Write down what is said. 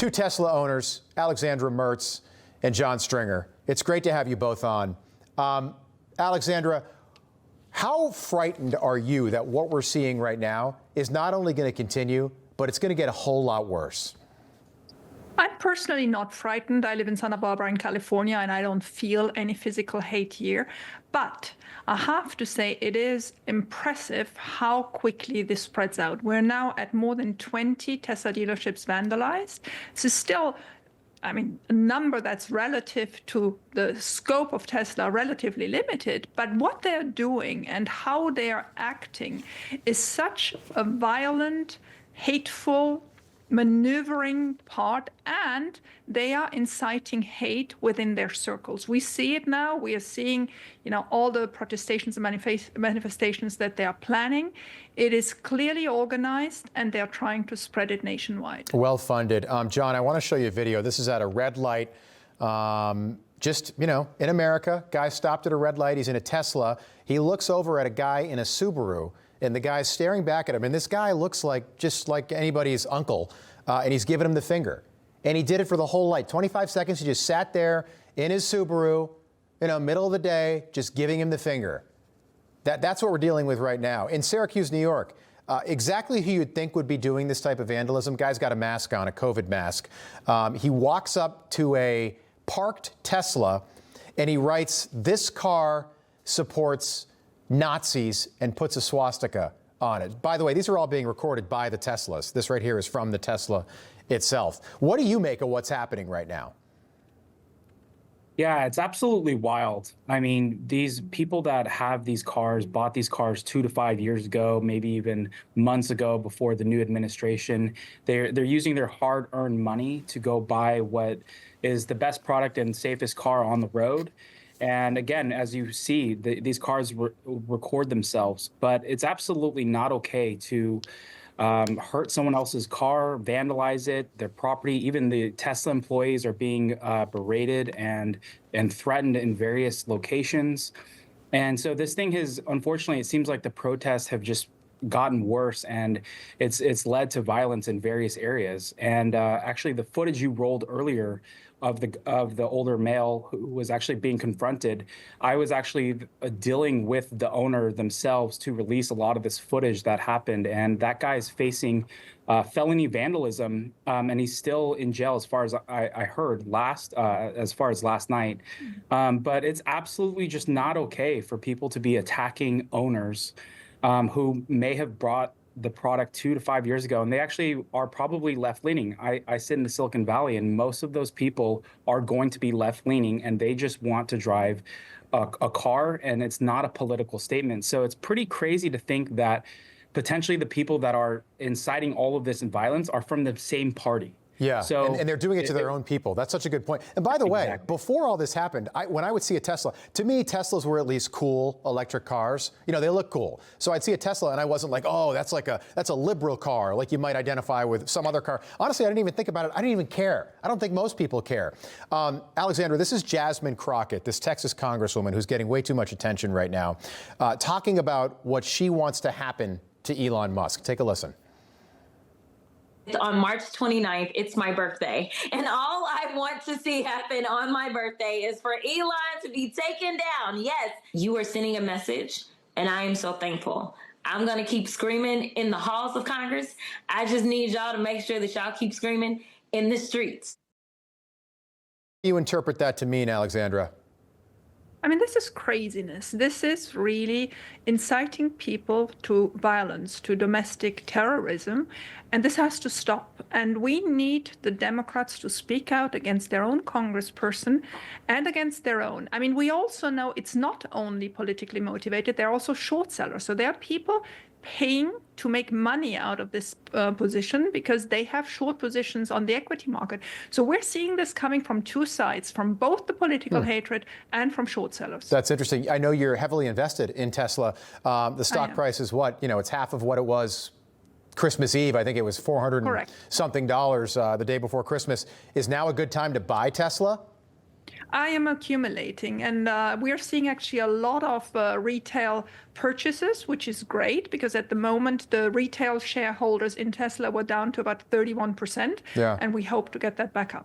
Two Tesla owners, Alexandra Merz and John Stringer. It's great to have you both on. Alexandra, how frightened are you that what we're seeing right now is not only going to continue, but it's going to get a whole lot worse? I'm personally not frightened. I live in Santa Barbara in California, and I don't feel any physical hate here. But I have to say it is impressive how quickly this spreads out. We're now at more than 20 Tesla dealerships vandalized. This is still, I mean, a number that's relative to the scope of Tesla relatively limited. But what they're doing and how they are acting is such a violent, hateful, maneuvering part, and they are inciting hate within their circles. We see it now. We are seeing, all the protestations and manifestations that they are planning. It is clearly organized, and they are trying to spread it nationwide. Well funded. John, I want to show you a video. This is at a red light. Just, in America, guy stopped at a red light. He's in a Tesla. He looks over at a guy in a Subaru, and the guy's staring back at him. And this guy looks just like anybody's uncle, and he's giving him the finger. And he did it for the whole light. 25 seconds, he just sat there in his Subaru, middle of the day, just giving him the finger. That's what we're dealing with right now. In Syracuse, New York, exactly who you'd think would be doing this type of vandalism. Guy's got a mask on, a COVID mask. He walks up to a parked Tesla, and he writes, "This car supports Nazis," and puts a swastika on it. By the way, these are all being recorded by the Teslas. This right here is from the Tesla itself. What do you make of what's happening right now? Yeah, it's absolutely wild. I mean, these people that have these cars bought these cars 2 to 5 years ago, maybe even months ago before the new administration. They're using their hard-earned money to go buy what is the best product and safest car on the road. And again, as you see, these cars record themselves, but it's absolutely not okay to hurt someone else's car, vandalize it, their property. Even the Tesla employees are being berated and threatened in various locations. And so this thing has, unfortunately, it seems like the protests have just gotten worse, and it's led to violence in various areas. And actually, the footage you rolled earlier of the older male who was actually being confronted, I was actually dealing with the owner themselves to release a lot of this footage that happened. And that guy is facing felony vandalism, and he's still in jail, as far as I heard as far as last night. But it's absolutely just not okay for people to be attacking owners who may have brought the product 2 to 5 years ago, and they actually are probably left-leaning. I sit in the Silicon Valley, and most of those people are going to be left-leaning, and they just want to drive a car, and it's not a political statement. So it's pretty crazy to think that potentially the people that are inciting all of this violence are from the same party. Yeah, so, and they're doing it to their own people. That's such a good point. And by the way, before all this happened, when I would see a Tesla, to me, Teslas were at least cool electric cars. They look cool. So I'd see a Tesla, and I wasn't like, oh, that's a liberal car, like you might identify with some other car. Honestly, I didn't even think about it. I didn't even care. I don't think most people care. Alexandra, this is Jasmine Crockett, this Texas congresswoman who's getting way too much attention right now, talking about what she wants to happen to Elon Musk. Take a listen. On March 29th, it's my birthday. And all I want to see happen on my birthday is for Elon to be taken down. Yes, you are sending a message, and I am so thankful. I'm going to keep screaming in the halls of Congress. I just need y'all to make sure that y'all keep screaming in the streets. You interpret that to mean, Alexandra? I mean, this is craziness. This is really inciting people to violence, to domestic terrorism, and this has to stop. And we need the Democrats to speak out against their own congressperson and against their own. I mean, we also know it's not only politically motivated, they're also short sellers. So there are people paying to make money out of this position because they have short positions on the equity market. So we're seeing this coming from two sides, from both the political hatred and from short sellers. That's interesting. I know you're heavily invested in Tesla. The stock price is what? It's half of what it was Christmas Eve. I think it was $400 something the day before Christmas. Is now a good time to buy Tesla? I am accumulating, and we are seeing actually a lot of retail purchases, which is great because at the moment the retail shareholders in Tesla were down to about 31%, and we hope to get that back up.